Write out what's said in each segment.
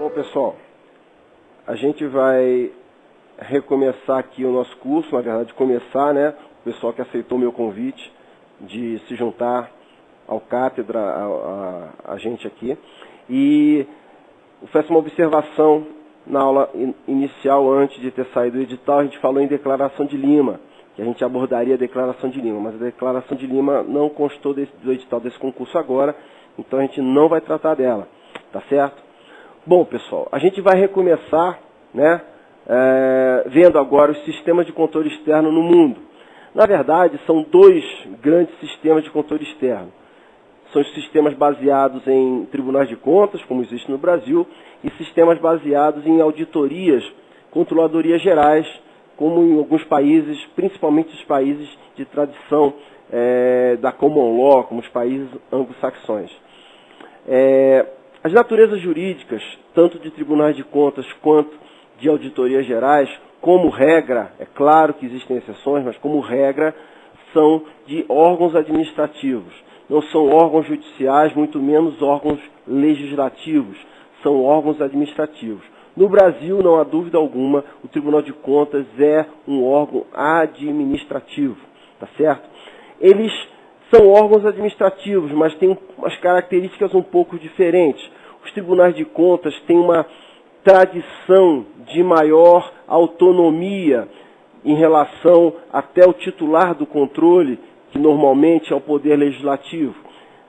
Bom, pessoal, a gente vai recomeçar aqui o nosso curso, na verdade começar, né? O pessoal que aceitou o meu convite de se juntar ao Cátedra, a gente aqui. E eu faço uma observação na aula inicial, antes de ter saído do edital, a gente falou em Declaração de Lima, que a gente abordaria a Declaração de Lima, mas a Declaração de Lima não constou do edital desse concurso agora, então a gente não vai tratar dela, tá certo? Bom, pessoal, a gente vai recomeçar, né, vendo agora os sistemas de controle externo no mundo. Na verdade, são dois grandes sistemas de controle externo. São os sistemas baseados em tribunais de contas, como existe no Brasil, e sistemas baseados em auditorias, controladorias gerais, como em alguns países, principalmente os países de tradição da common law, como os países anglo-saxões. As naturezas jurídicas, tanto de tribunais de contas quanto de auditorias gerais, como regra, é claro que existem exceções, mas como regra, são de órgãos administrativos. Não são órgãos judiciais, muito menos órgãos legislativos, são órgãos administrativos. No Brasil, não há dúvida alguma, o Tribunal de Contas é um órgão administrativo, tá certo? Eles são órgãos administrativos, mas têm umas características um pouco diferentes. Os tribunais de contas têm uma tradição de maior autonomia em relação até o titular do controle, que normalmente é o poder legislativo,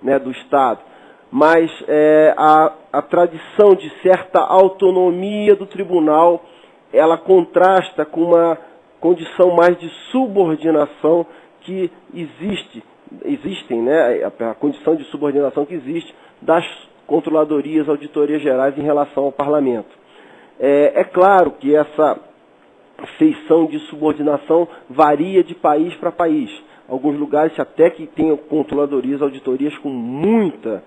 né, do Estado. Mas a tradição de certa autonomia do tribunal, ela contrasta com uma condição mais de subordinação que existem, né, a condição de subordinação que existe das controladorias, auditorias gerais em relação ao parlamento. É claro que essa feição de subordinação varia de país para país. Alguns lugares até que tem controladorias, auditorias com muita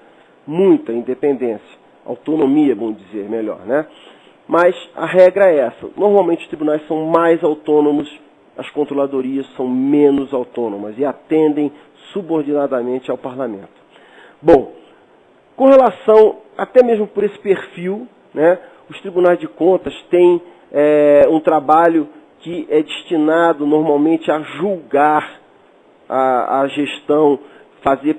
independência, autonomia, vamos dizer, melhor, né? Mas a regra é essa. Normalmente os tribunais são mais autônomos, as controladorias são menos autônomas e atendem subordinadamente ao parlamento. Bom, com relação, até mesmo por esse perfil, né, os tribunais de contas têm um trabalho que é destinado normalmente a julgar a gestão,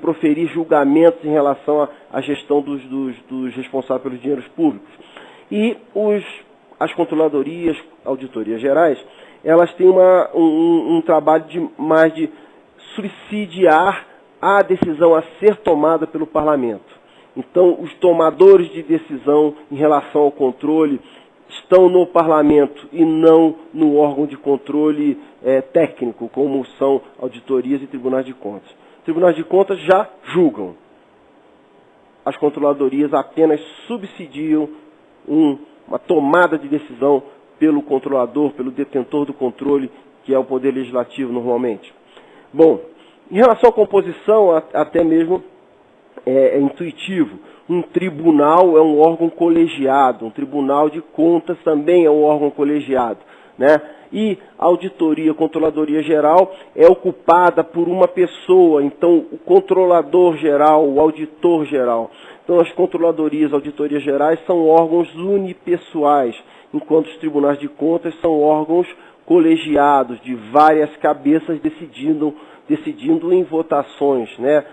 proferir julgamentos em relação à gestão dos responsáveis pelos dinheiros públicos. E as controladorias, auditorias gerais, elas têm um trabalho mais de subsidiar a decisão a ser tomada pelo parlamento. Então, os tomadores de decisão em relação ao controle estão no parlamento e não no órgão de controle técnico, como são auditorias e tribunais de contas. Tribunais de contas já julgam. As controladorias apenas subsidiam uma tomada de decisão pelo controlador, pelo detentor do controle, que é o poder legislativo normalmente. Bom, em relação à composição, até mesmo é intuitivo. Um tribunal é um órgão colegiado, um tribunal de contas também é um órgão colegiado, né? E a auditoria, a controladoria geral é ocupada por uma pessoa, então o controlador geral, o auditor geral. Então as controladorias, auditorias gerais são órgãos unipessoais, enquanto os tribunais de contas são órgãos colegiados, de várias cabeças decidindo em votações, né?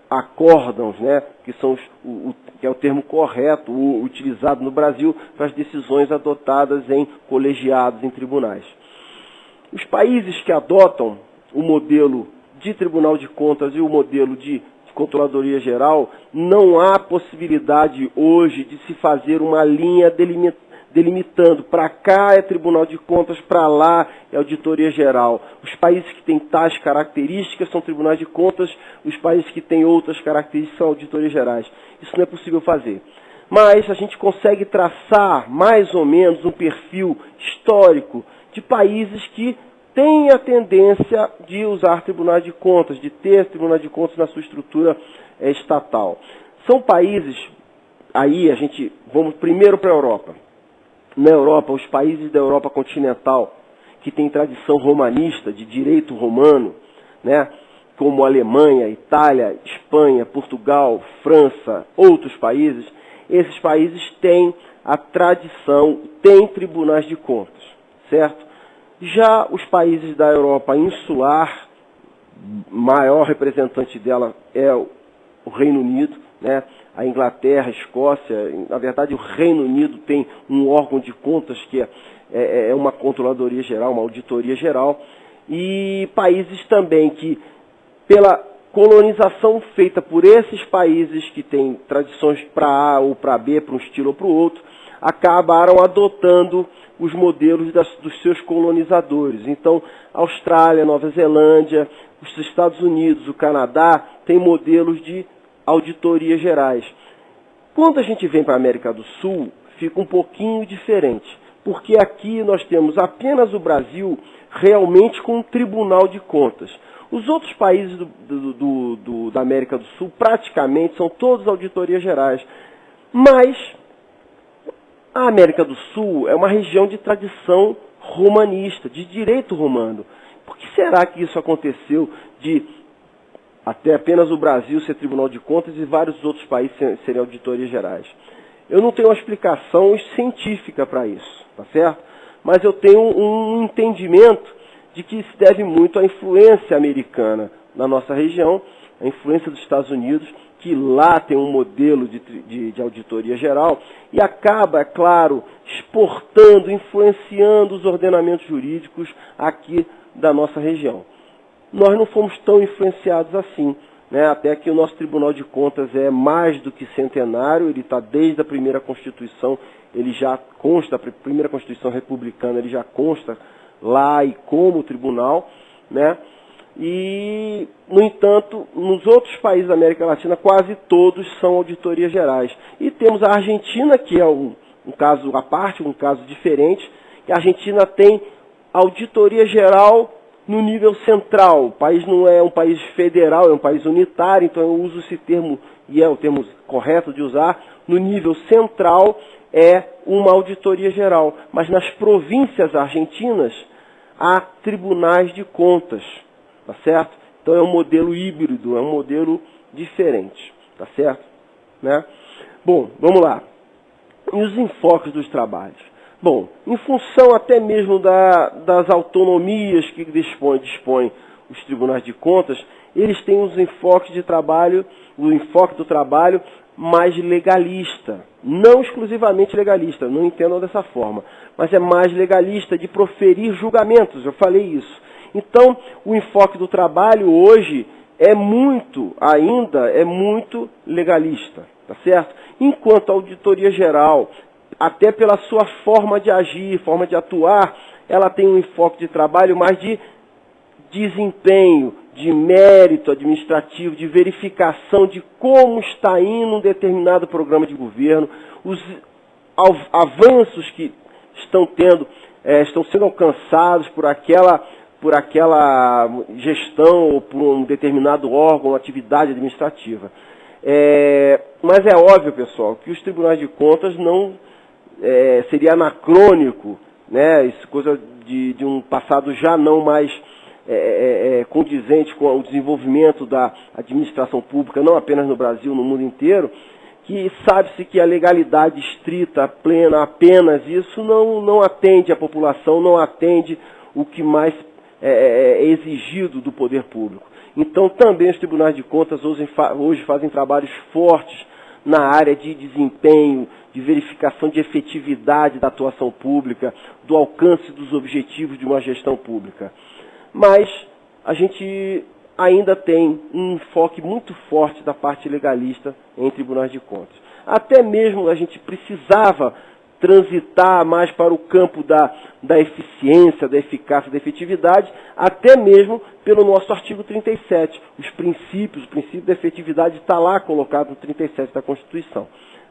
Acórdãos, né, que é o termo correto, utilizado no Brasil para as decisões adotadas em colegiados, em tribunais. Os países que adotam o modelo de Tribunal de Contas e o modelo de Controladoria Geral, não há possibilidade hoje de se fazer uma linha delimitando, para cá é Tribunal de Contas, para lá é Auditoria Geral. Os países que têm tais características são Tribunais de Contas, os países que têm outras características são Auditorias Gerais. Isso não é possível fazer. Mas a gente consegue traçar mais ou menos um perfil histórico de países que têm a tendência de usar Tribunais de Contas, de ter Tribunais de Contas na sua estrutura estatal. São países, aí vamos primeiro para a Europa. Na Europa, os países da Europa continental, que têm tradição romanista, de direito romano, né, como Alemanha, Itália, Espanha, Portugal, França, outros países, esses países têm a tradição, tem tribunais de contas, certo? Já os países da Europa insular, maior representante dela é o Reino Unido, né? A Inglaterra, a Escócia, na verdade o Reino Unido tem um órgão de contas que é uma controladoria geral, uma auditoria geral, e países também que, pela colonização feita por esses países que têm tradições para A ou para B, para um estilo ou para o outro, acabaram adotando os modelos dos seus colonizadores. Então, Austrália, Nova Zelândia, os Estados Unidos, o Canadá, têm modelos de auditorias gerais. Quando a gente vem para a América do Sul, fica um pouquinho diferente, porque aqui nós temos apenas o Brasil realmente com um tribunal de contas. Os outros países da América do Sul, praticamente, são todos auditorias gerais. Mas a América do Sul é uma região de tradição romanista, de direito romano. Por que será que isso aconteceu de até apenas o Brasil ser tribunal de contas e vários outros países serem auditorias gerais? Eu não tenho uma explicação científica para isso, tá certo? Mas eu tenho um entendimento de que se deve muito à influência americana na nossa região, a influência dos Estados Unidos, que lá tem um modelo de auditoria geral e acaba, é claro, exportando, influenciando os ordenamentos jurídicos aqui da nossa região. Nós não fomos tão influenciados assim, né? Até que o nosso Tribunal de Contas é mais do que centenário, ele está desde a primeira Constituição, ele já consta, a primeira Constituição republicana, ele já consta lá e como tribunal, né? E, no entanto, nos outros países da América Latina, quase todos são auditorias gerais. E temos a Argentina, que é um caso à parte, um caso diferente, que a Argentina tem auditoria geral no nível central. O país não é um país federal, é um país unitário, então eu uso esse termo, e é o termo correto de usar, no nível central é uma auditoria geral. Mas nas províncias argentinas há tribunais de contas, tá certo? Então é um modelo híbrido, é um modelo diferente, tá certo? Né? Bom, vamos lá. E os enfoques dos trabalhos? Bom, em função até mesmo das autonomias que dispõem os tribunais de contas, eles têm os enfoques de trabalho, o enfoque do trabalho mais legalista, não exclusivamente legalista, não entendam dessa forma, mas é mais legalista de proferir julgamentos, eu falei isso. Então, o enfoque do trabalho hoje ainda é muito legalista, tá certo? Enquanto a auditoria geral, até pela sua forma de agir, forma de atuar, ela tem um enfoque de trabalho mais de desempenho, de mérito administrativo, de verificação de como está indo um determinado programa de governo, os avanços que estão sendo alcançados por aquela gestão ou por um determinado órgão, atividade administrativa. Mas é óbvio, pessoal, que os tribunais de contas não seria anacrônico, né? Isso coisa de um passado já não mais condizente com o desenvolvimento da administração pública, não apenas no Brasil, no mundo inteiro, que sabe-se que a legalidade estrita, plena, apenas isso não atende a população, não atende o que mais é exigido do poder público. Então também os tribunais de contas hoje fazem trabalhos fortes na área de desempenho, de verificação de efetividade da atuação pública, do alcance dos objetivos de uma gestão pública. Mas a gente ainda tem um enfoque muito forte da parte legalista em tribunais de contas. Até mesmo a gente precisava transitar mais para o campo da eficiência, da eficácia, da efetividade, até mesmo pelo nosso artigo 37. O princípio da efetividade está lá colocado no 37 da Constituição,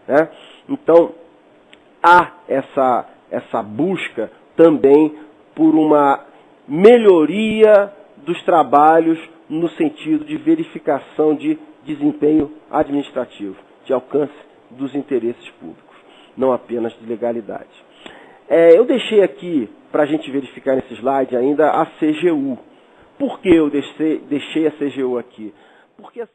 né? Então, há essa busca também por uma melhoria dos trabalhos no sentido de verificação de desempenho administrativo, de alcance dos interesses públicos, não apenas de legalidade. Eu deixei aqui, para a gente verificar nesse slide ainda, a CGU. Por que eu deixei a CGU aqui? Porque